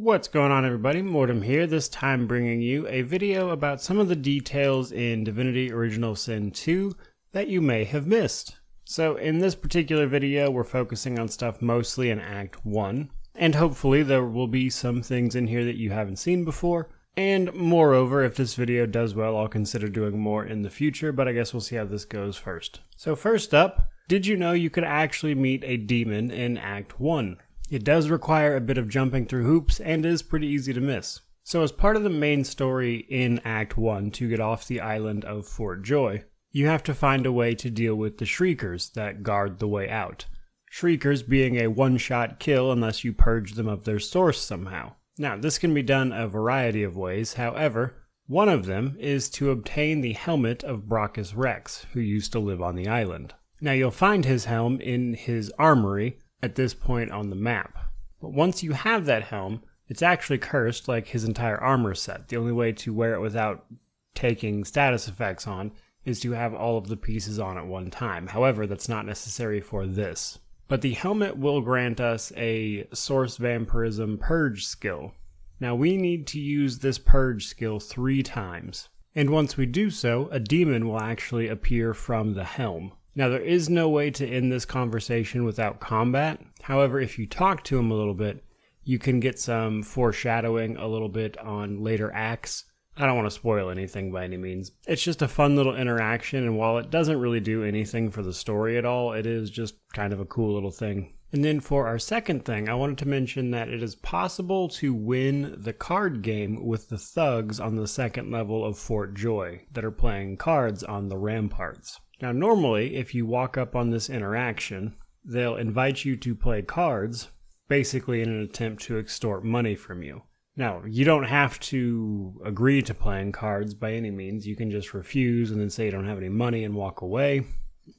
What's going on, everybody? Mortem here, this time bringing you a video about some of the details in Divinity Original Sin 2 that you may have missed. So in this particular video, we're focusing on stuff mostly in Act 1, and hopefully there will be some things in here that you haven't seen before. And moreover, if this video does well, I'll consider doing more in the future, but I guess we'll see how this goes first. So first up, did you know you could actually meet a demon in Act 1? It does require a bit of jumping through hoops and is pretty easy to miss. So as part of the main story in Act 1 to get off the island of Fort Joy, you have to find a way to deal with the Shriekers that guard the way out. Shriekers being a one-shot kill unless you purge them of their source somehow. Now, this can be done a variety of ways. However, one of them is to obtain the helmet of Brockus Rex, who used to live on the island. Now, you'll find his helm in his armory at this point on the map. But once you have that helm, it's actually cursed like his entire armor set. The only way to wear it without taking status effects on is to have all of the pieces on at one time. However, that's not necessary for this. But the helmet will grant us a Source Vampirism Purge skill. Now we need to use this Purge skill 3 times. And once we do so, a demon will actually appear from the helm. Now there is no way to end this conversation without combat. However, if you talk to him a little bit, you can get some foreshadowing a little bit on later acts. I don't want to spoil anything by any means. It's just a fun little interaction, and while it doesn't really do anything for the story at all, it is just kind of a cool little thing. And then for our second thing, I wanted to mention that it is possible to win the card game with the thugs on the second level of Fort Joy that are playing cards on the ramparts. Now normally, if you walk up on this interaction, they'll invite you to play cards, basically in an attempt to extort money from you. Now, you don't have to agree to playing cards by any means. You can just refuse and then say you don't have any money and walk away.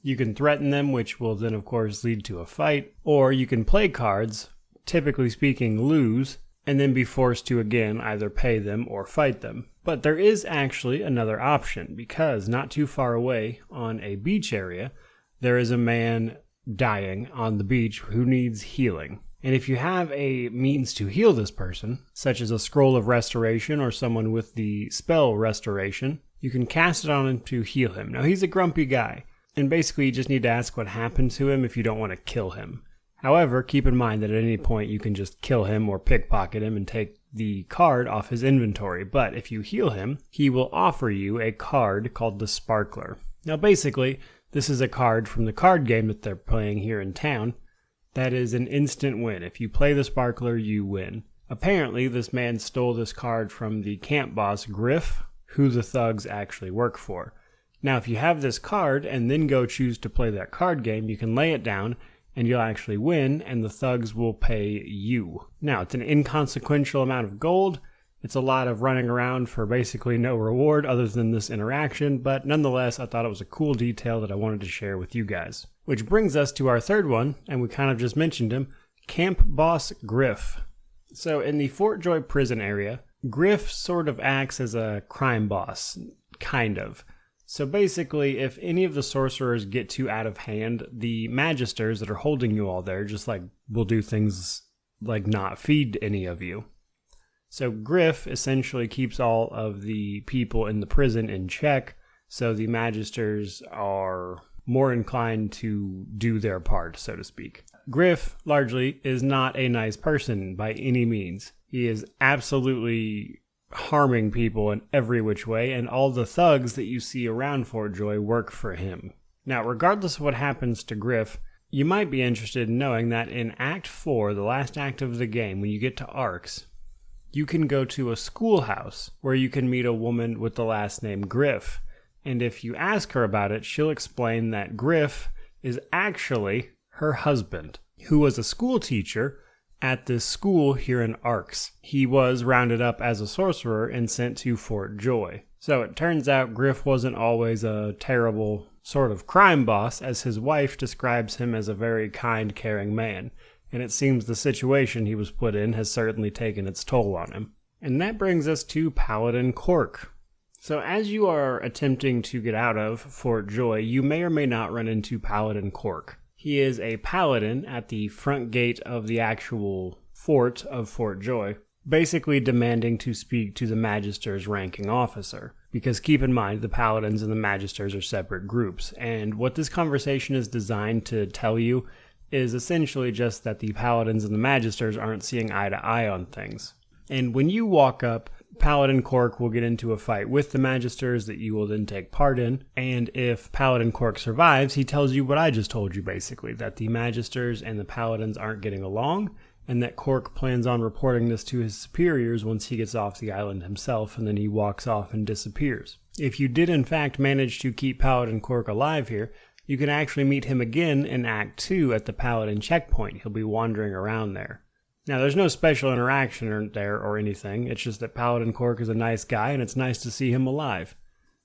You can threaten them, which will then of course lead to a fight. Or you can play cards, typically speaking lose, and then be forced to again either pay them or fight them. But there is actually another option, because not too far away on a beach area, there is a man dying on the beach who needs healing. And if you have a means to heal this person, such as a scroll of restoration or someone with the spell restoration, you can cast it on him to heal him. Now he's a grumpy guy, and basically you just need to ask what happened to him if you don't want to kill him. However, keep in mind that at any point you can just kill him or pickpocket him and take the card off his inventory. But if you heal him, he will offer you a card called the Sparkler. Now basically, this is a card from the card game that they're playing here in town. That is an instant win. If you play the Sparkler, you win. Apparently, this man stole this card from the camp boss, Griff, who the thugs actually work for. Now, if you have this card and then go choose to play that card game, you can lay it down and you'll actually win, and the thugs will pay you. Now, it's an inconsequential amount of gold. It's a lot of running around for basically no reward other than this interaction, but nonetheless, I thought it was a cool detail that I wanted to share with you guys. Which brings us to our third one, and we kind of just mentioned him, Camp Boss Griff. So in the Fort Joy prison area, Griff sort of acts as a crime boss, kind of. So basically, if any of the sorcerers get too out of hand, the magisters that are holding you all there just will do things like not feed any of you. So Griff essentially keeps all of the people in the prison in check, so the magisters are more inclined to do their part, so to speak. Griff, largely, is not a nice person by any means. He is absolutely harming people in every which way, and all the thugs that you see around Fort Joy work for him. Now, regardless of what happens to Griff, you might be interested in knowing that in Act 4, the last act of the game, when you get to Arcs, you can go to a schoolhouse where you can meet a woman with the last name Griff. And if you ask her about it, she'll explain that Griff is actually her husband, who was a school teacher at this school here in Arcs. He was rounded up as a sorcerer and sent to Fort Joy. So it turns out Griff wasn't always a terrible sort of crime boss, as his wife describes him as a very kind, caring man. And it seems the situation he was put in has certainly taken its toll on him. And that brings us to Paladin Cork. So as you are attempting to get out of Fort Joy, you may or may not run into Paladin Cork. He is a paladin at the front gate of the actual fort of Fort Joy. basically demanding to speak to the Magister's ranking officer. Because keep in mind, the Paladins and the Magisters are separate groups, and what this conversation is designed to tell you is essentially just that the Paladins and the Magisters aren't seeing eye to eye on things. And when you walk up, Paladin Cork will get into a fight with the Magisters that you will then take part in, and if Paladin Cork survives, he tells you what I just told you basically, that the Magisters and the Paladins aren't getting along, and that Cork plans on reporting this to his superiors once he gets off the island himself, and then he walks off and disappears. If you did in fact manage to keep Paladin Cork alive here, you can actually meet him again in Act 2 at the Paladin checkpoint. He'll be wandering around there. Now, there's no special interaction there or anything, it's just that Paladin Cork is a nice guy, and it's nice to see him alive.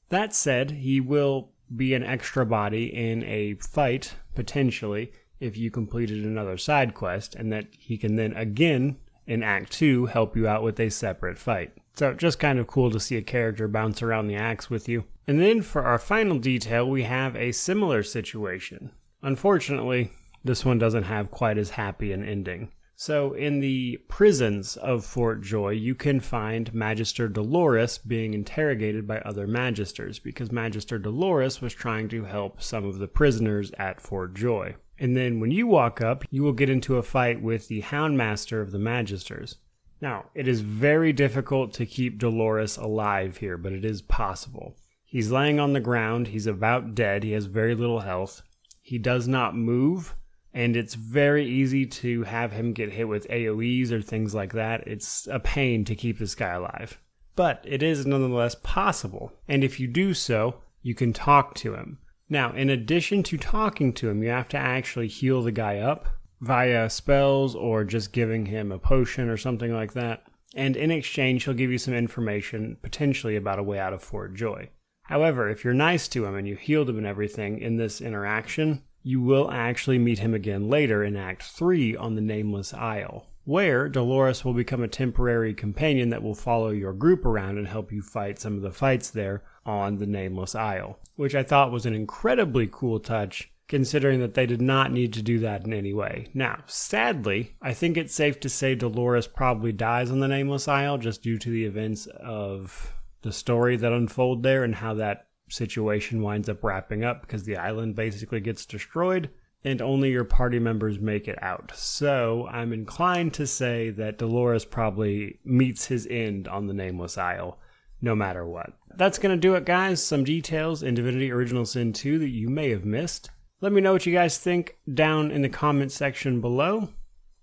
That said, he will be an extra body in a fight, potentially, if you completed another side quest, and that he can then again, in Act 2, help you out with a separate fight. So just kind of cool to see a character bounce around the axe with you. And then for our final detail, we have a similar situation. Unfortunately, this one doesn't have quite as happy an ending. So in the prisons of Fort Joy, you can find Magister Dolores being interrogated by other Magisters, because Magister Dolores was trying to help some of the prisoners at Fort Joy. And then when you walk up, you will get into a fight with the Houndmaster of the Magisters. Now, it is very difficult to keep Dolores alive here, but it is possible. He's laying on the ground, he's about dead, he has very little health. He does not move, and it's very easy to have him get hit with AoEs or things like that. It's a pain to keep this guy alive. But it is nonetheless possible, and if you do so, you can talk to him. Now, in addition to talking to him, you have to actually heal the guy up via spells or just giving him a potion or something like that. And in exchange, he'll give you some information, potentially about a way out of Fort Joy. However, if you're nice to him and you healed him and everything in this interaction, you will actually meet him again later in Act 3 on the Nameless Isle, where Dolores will become a temporary companion that will follow your group around and help you fight some of the fights there on the Nameless Isle, which I thought was an incredibly cool touch, considering that they did not need to do that in any way. Now, sadly, I think it's safe to say Dolores probably dies on the Nameless Isle just due to the events of the story that unfold there and how that situation winds up wrapping up, because the island basically gets destroyed and only your party members make it out. So I'm inclined to say that Dolores probably meets his end on the Nameless Isle, no matter what. That's going to do it, guys. Some details in Divinity Original Sin 2 that you may have missed. Let me know what you guys think down in the comment section below.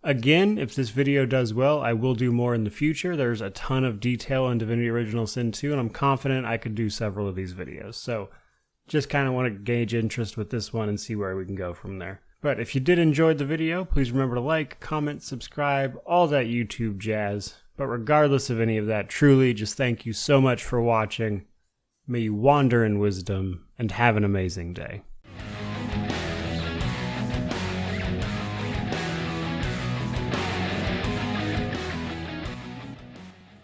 Again, if this video does well, I will do more in the future. There's a ton of detail on Divinity Original Sin 2, and I'm confident I could do several of these videos. So just kind of want to gauge interest with this one and see where we can go from there. But if you did enjoy the video, please remember to like, comment, subscribe, all that YouTube jazz. But regardless of any of that, truly just thank you so much for watching. May you wander in wisdom and have an amazing day.